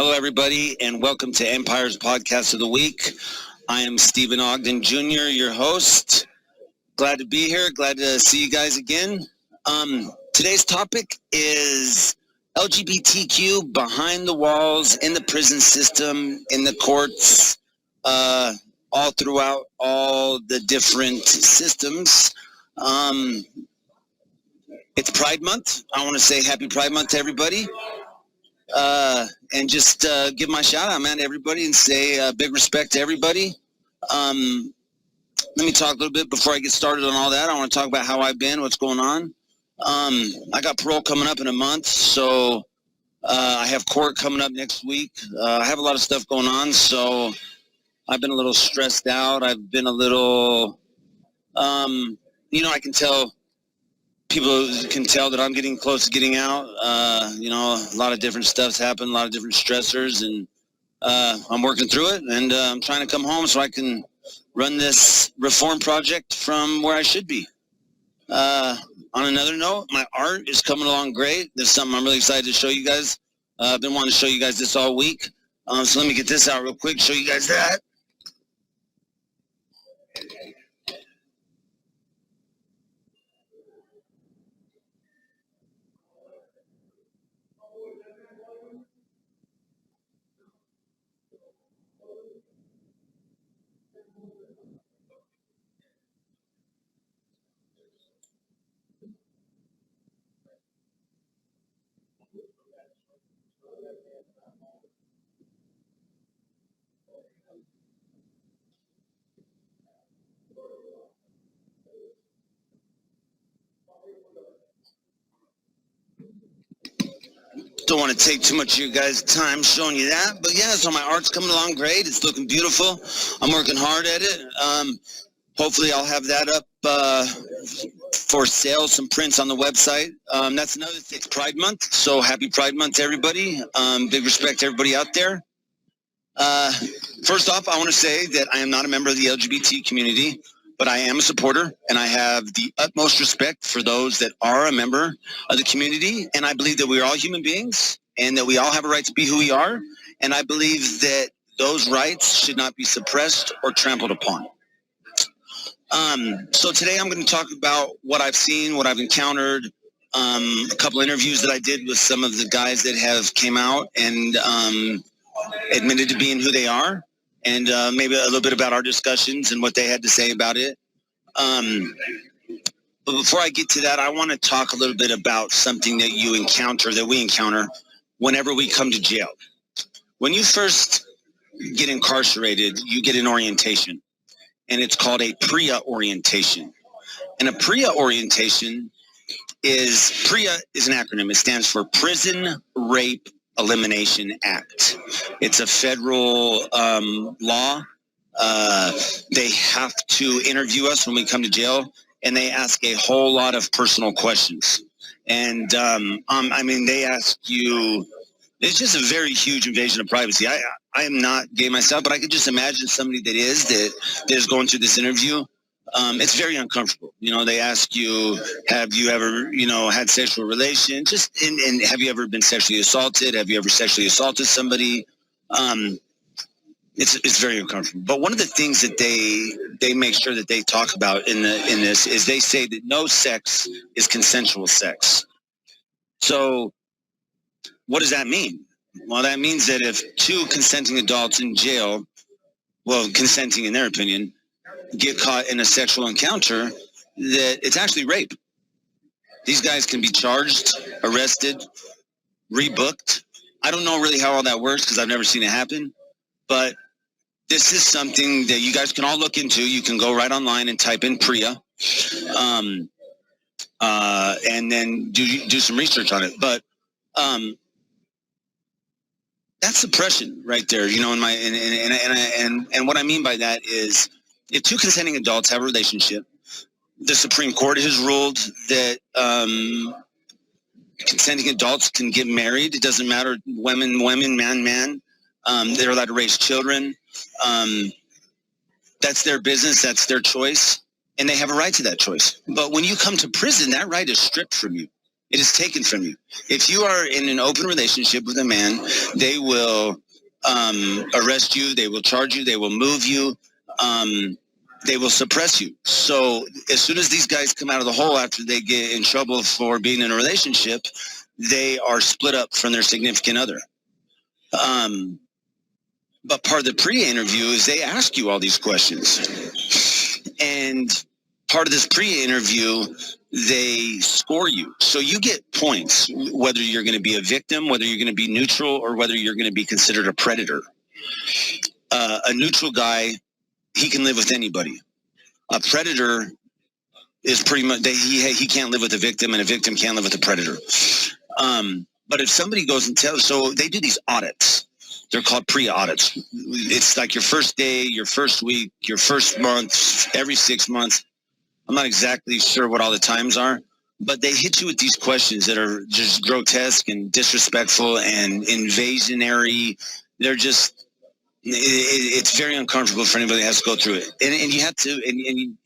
Hello, everybody, and welcome to Empire's Podcast of the Week. I am Stephen Ogden Jr., your host. Glad to be here. Glad to see you guys again. Today's topic is LGBTQ behind the walls, in the prison system, in the courts, all throughout all the different systems. It's Pride Month. I want to say Happy Pride Month to everybody. And just give my shout out, man, to everybody and say big respect to everybody. Let me talk a little bit before I get started on all that. I want to talk about how I've been, what's going on. I got parole coming up in a month, so I have court coming up next week. I have a lot of stuff going on, so I've been a little stressed out. I've been a little, I can tell. People can tell that I'm getting close to getting out. A lot of different stuff's happened, a lot of different stressors, and I'm working through it, and I'm trying to come home so I can run this reform project from where I should be. On another note, my art is coming along great. There's something I'm really excited to show you guys. I've been wanting to show you guys this all week. So let me get this out real quick, show you guys that. Don't want to take too much of your guys' time showing you that, but yeah, so my art's coming along great. It's looking beautiful. I'm working hard at it. Hopefully I'll have that up for sale, some prints on the website. That's another thing. It's Pride Month, so happy Pride Month to everybody. Big respect to everybody out there. First off, I want to say that I am not a member of the LGBT community, but I am a supporter, and I have the utmost respect for those that are a member of the community, and I believe that we are all human beings, and that we all have a right to be who we are, and I believe that those rights should not be suppressed or trampled upon. So today I'm going to talk about what I've seen, what I've encountered, a couple interviews that I did with some of the guys that have came out and admitted to being who they are, and maybe a little bit about our discussions and what they had to say about it. But before I get to that, I want to talk a little bit about something that we encounter whenever we come to jail. When you first get incarcerated, you get an orientation, and it's called a PREA orientation. And a PREA orientation PREA is an acronym. It stands for Prison Rape Elimination Act. It's a federal law. They have to interview us when we come to jail, and they ask a whole lot of personal questions. And they ask you. It's just a very huge invasion of privacy. I am not gay myself, but I could just imagine somebody that is going through this interview. It's very uncomfortable. They ask you, have you ever, had sexual relations? And have you ever been sexually assaulted? Have you ever sexually assaulted somebody? It's very uncomfortable. But one of the things that they make sure that they talk about in this is they say that no sex is consensual sex. So what does that mean? Well, that means that if two consenting adults in jail, consenting in their opinion, get caught in a sexual encounter, that it's actually rape. These guys can be charged, arrested, rebooked. I don't know really how all that works because I've never seen it happen, but this is something that you guys can all look into. You can go right online and type in PREA, and then do some research on it. But that's suppression right there, and what I mean by that is if two consenting adults have a relationship, the Supreme Court has ruled that consenting adults can get married. It doesn't matter, women, man. They're allowed to raise children. That's their business. That's their choice. And they have a right to that choice. But when you come to prison, that right is stripped from you. It is taken from you. If you are in an open relationship with a man, they will arrest you, they will charge you, they will move you, they will suppress you. So as soon as these guys come out of the hole after they get in trouble for being in a relationship, they are split up from their significant other. But part of the pre-interview is they ask you all these questions. And part of this pre-interview, they score you. So you get points, whether you're going to be a victim, whether you're going to be neutral, or whether you're going to be considered a predator. A neutral guy, he can live with anybody. A predator is pretty much, he can't live with a victim, and a victim can't live with a predator. But if somebody goes and tells, so they do these audits. They're called pre-audits. It's like your first day, your first week, your first month, every 6 months. I'm not exactly sure what all the times are, but they hit you with these questions that are just grotesque and disrespectful and invasionary. They're just, it's very uncomfortable for anybody that has to go through it. And you have to, and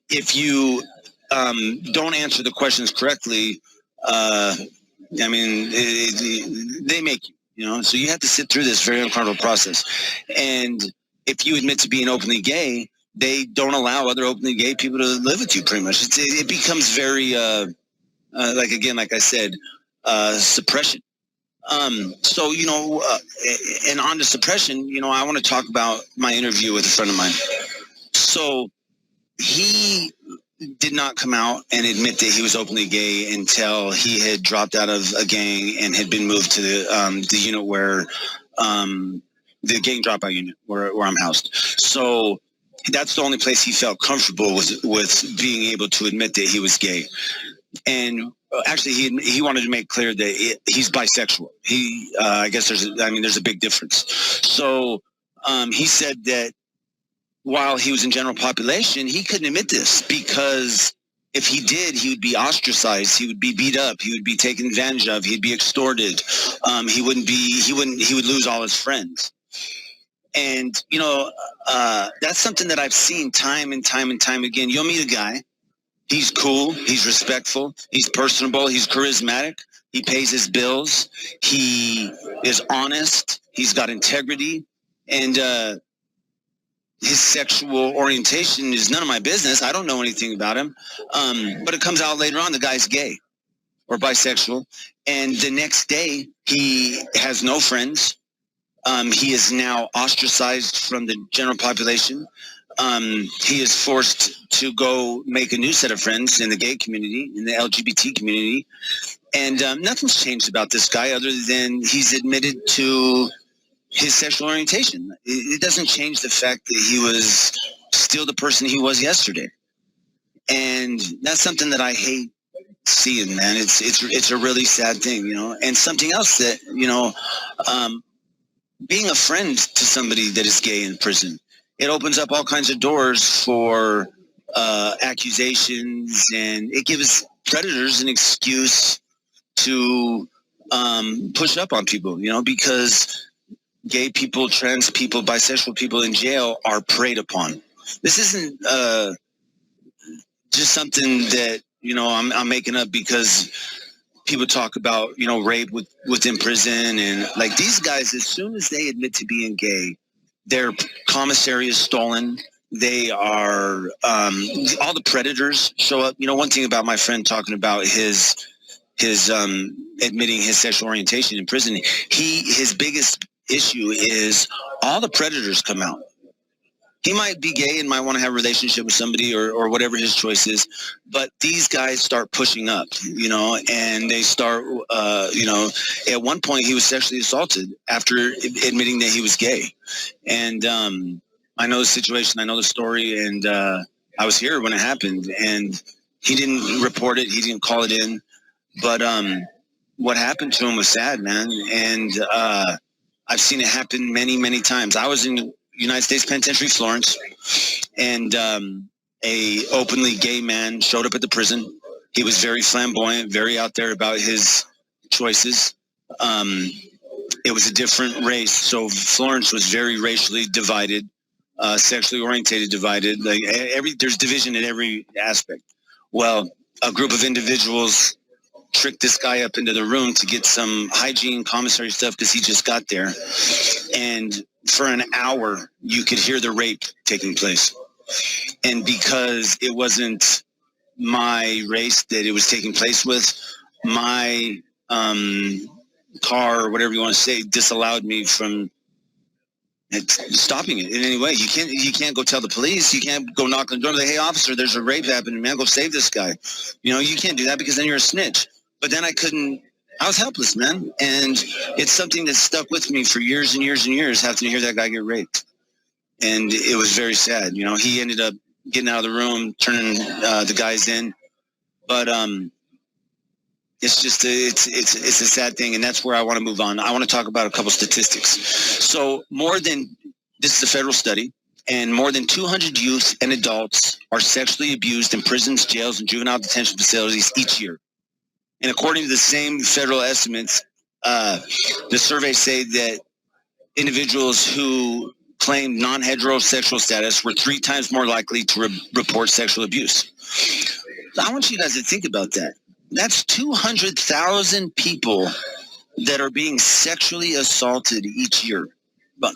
if you don't answer the questions correctly, I mean, they make you. You know, so you have to sit through this very uncomfortable process. And if you admit to being openly gay, they don't allow other openly gay people to live with you, pretty much. It becomes very, like I said, suppression. So, you know, and on to suppression, you know, I want to talk about my interview with a friend of mine. So he did not come out and admit that he was openly gay until he had dropped out of a gang and had been moved to the unit where the gang dropout unit where I'm housed. So that's the only place he felt comfortable with being able to admit that he was gay. And actually, he wanted to make clear that he's bisexual. I guess there's a big difference. So he said that while he was in general population, he couldn't admit this because if he did, he would be ostracized. He would be beat up. He would be taken advantage of. He'd be extorted. He would lose all his friends. And, you know, that's something that I've seen time and time and time again. You'll meet a guy. He's cool. He's respectful. He's personable. He's charismatic. He pays his bills. He is honest. He's got integrity. And, his sexual orientation is none of my business. I don't know anything about him. But it comes out later on, the guy's gay or bisexual. And the next day, he has no friends. He is now ostracized from the general population. He is forced to go make a new set of friends in the gay community, in the LGBT community. And nothing's changed about this guy other than he's admitted to his sexual orientation. It doesn't change the fact that he was still the person he was yesterday. And that's something that I hate seeing, man. It's a really sad thing, you know. And something else that, you know, being a friend to somebody that is gay in prison, it opens up all kinds of doors for accusations, and it gives predators an excuse to push up on people, you know, because gay people, trans people, bisexual people in jail are preyed upon. This isn't just something that, you know, I'm making up because people talk about, you know, rape within prison. And like these guys, as soon as they admit to being gay, their commissary is stolen. They are, all the predators show up. You know, one thing about my friend talking about his admitting his sexual orientation in prison, his biggest issue is all the predators come out. He might be gay and might want to have a relationship with somebody or whatever his choice is, but these guys start pushing up, you know, and they start, you know, at one point he was sexually assaulted after admitting that he was gay. And I know the situation, I know the story, and I was here when it happened, and he didn't report it, he didn't call it in, but what happened to him was sad, man. And I've seen it happen many, many times. I was in the United States Penitentiary, Florence, and a openly gay man showed up at the prison. He was very flamboyant, very out there about his choices. It was a different race, so Florence was very racially divided, sexually orientated, divided. Like there's division in every aspect. Well, a group of individuals tricked this guy up into the room to get some hygiene commissary stuff because he just got there. And for an hour, you could hear the rape taking place. And because it wasn't my race that it was taking place with, my car, or whatever you want to say, disallowed me from stopping it in any way. You can't go tell the police. You can't go knock on the door and say, hey, officer, there's a rape happening, man. Go save this guy. You can't do that because then you're a snitch. But then I was helpless, man. And it's something that stuck with me for years and years and years, having to hear that guy get raped. And it was very sad. He ended up getting out of the room, turning the guys in. But it's just it's a sad thing, and that's where I want to move on. I want to talk about a couple statistics. So this is a federal study, and more than 200 youth and adults are sexually abused in prisons, jails, and juvenile detention facilities each year. And according to the same federal estimates, the surveys say that individuals who claimed non-heterosexual status were 3 times more likely to report sexual abuse. I want you guys to think about that. That's 200,000 people that are being sexually assaulted each year. But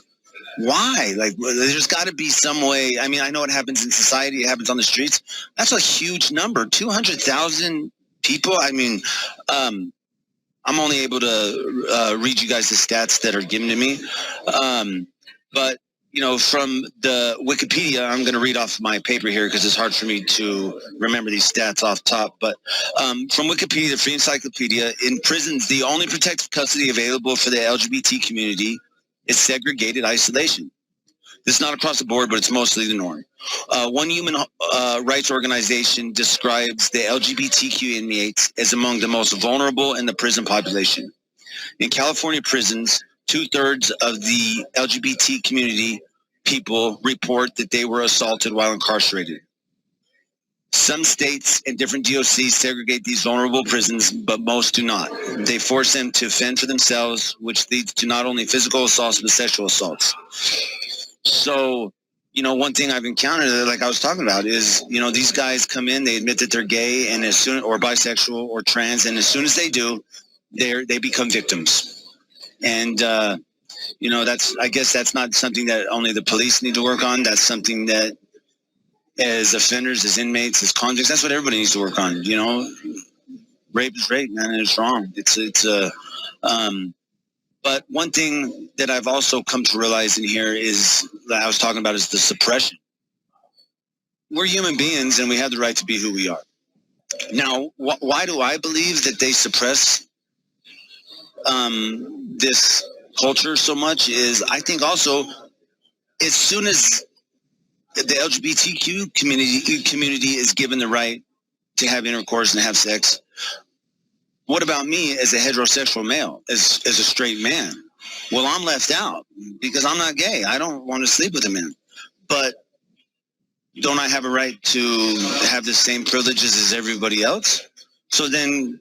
why? There's got to be some way. I mean, I know it happens in society. It happens on the streets. That's a huge number. 200,000 people. I mean, I'm only able to read you guys the stats that are given to me. But from the Wikipedia, I'm going to read off my paper here because it's hard for me to remember these stats off top. But from Wikipedia, the Free Encyclopedia, in prisons, the only protective custody available for the LGBT community is segregated isolation. This is not across the board, but it's mostly the norm. One human rights organization describes the LGBTQ inmates as among the most vulnerable in the prison population. In California prisons, 2/3 of the LGBT community people report that they were assaulted while incarcerated. Some states and different DOCs segregate these vulnerable prisons, but most do not. They force them to fend for themselves, which leads to not only physical assaults, but sexual assaults. So, one thing I've encountered, like I was talking about, is, these guys come in, they admit that they're gay and or bisexual or trans, and as soon as they do, they become victims. And, I guess that's not something that only the police need to work on. That's something that as offenders, as inmates, as convicts, that's what everybody needs to work on. Rape is rape, man, and it's wrong. But one thing that I've also come to realize in here is that I was talking about is the suppression. We're human beings and we have the right to be who we are. Now, why do I believe that they suppress this culture so much is I think also as soon as the LGBTQ community is given the right to have intercourse and have sex, what about me as a heterosexual male, as a straight man? Well, I'm left out because I'm not gay. I don't want to sleep with a man. But don't I have a right to have the same privileges as everybody else? So then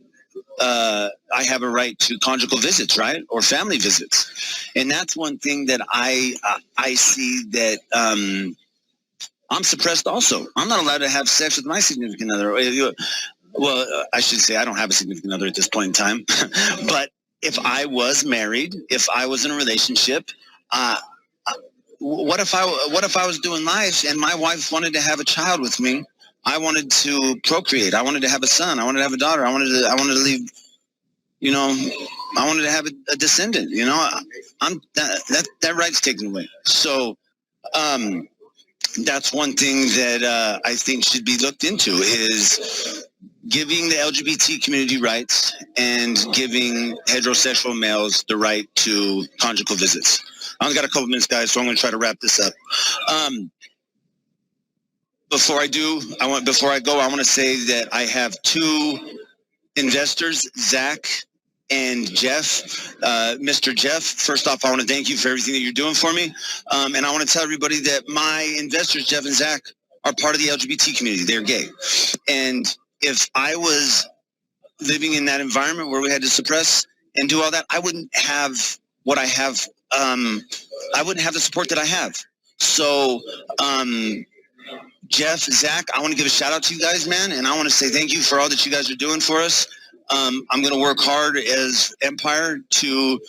I have a right to conjugal visits, right? Or family visits. And that's one thing that I see that I'm suppressed also. I'm not allowed to have sex with my significant other. Well, I should say I don't have a significant other at this point in time. But if I was married, if I was in a relationship, what if I was doing life and my wife wanted to have a child with me? I wanted to procreate. I wanted to have a son. I wanted to have a daughter. I wanted to leave. I wanted to have a descendant. That right's taken away. So that's one thing that I think should be looked into is giving the LGBT community rights and giving heterosexual males the right to conjugal visits. I've only got a couple minutes, guys, so I'm going to try to wrap this up. Before I go, I want to say that I have 2 investors, Zach and Jeff. Mr. Jeff, first off, I want to thank you for everything that you're doing for me. And I want to tell everybody that my investors, Jeff and Zach, are part of the LGBT community. They're gay. And if I was living in that environment where we had to suppress and do all that, I wouldn't have what I have. I wouldn't have the support that I have. So, Jeff, Zach, I want to give a shout out to you guys, man. And I want to say thank you for all that you guys are doing for us. I'm going to work hard as Empire to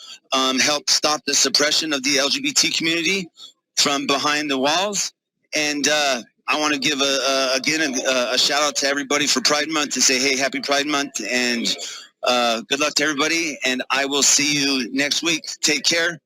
help stop the suppression of the LGBT community from behind the walls. And I want to give again a shout out to everybody for Pride Month and say, hey, happy Pride Month, and good luck to everybody. And I will see you next week. Take care.